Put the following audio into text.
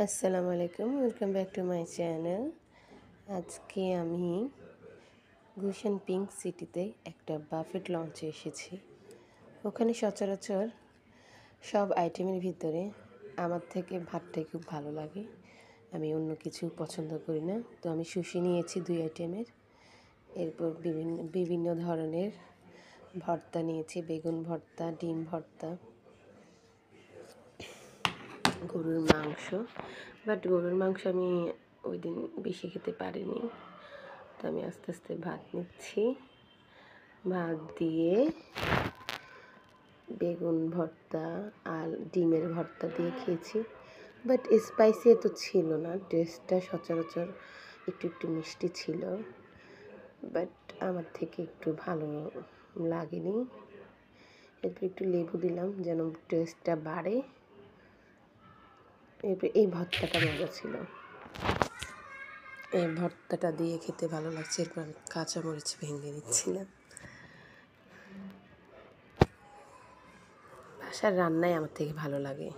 আসসালামু আলাইকুম, welcome back to my channel. আজকে আমি গুলশান পিঙ্ক সিটিতে একটা বাফেট লঞ্চে এসেছি। ওখানে সচরাচর সব আইটেমের ভিতরে আমার থেকে ভাতটাই খুব ভালো লাগে। আমি অন্য কিছু পছন্দ করি না, তো আমি সুশি নিয়েছি 2 আইটেমের। এরপর বিভিন্ন বিভিন্ন ধরনের ভর্তা নিয়েছি, বেগুন ভর্তা, ডিম ভর্তা, গরুর মাংস। বাট গরুর মাংস আমি ওই দিন বেশি খেতে পারিনি, তো আমি আস্তে আস্তে ভাত নিচ্ছি। ভাত দিয়ে বেগুন ভর্তা আর ডিমের ভর্তা দিয়ে খেয়েছি। বাট স্পাইসি এত ছিল না, টেস্টটা সচরাচর একটু একটু মিষ্টি ছিল, বাট আমার থেকে একটু ভালো লাগেনি। এরপর একটু লেবু দিলাম যেন টেস্টটা বাড়ে। এরপর এই ভর্তাটা মজা ছিল, এই ভর্তাটা দিয়ে খেতে ভালো লাগছে। এরপর আমি কাঁচামরিচ ভেঙে নিচ্ছিলাম। বাসার রান্নাই আমার থেকে ভালো লাগে।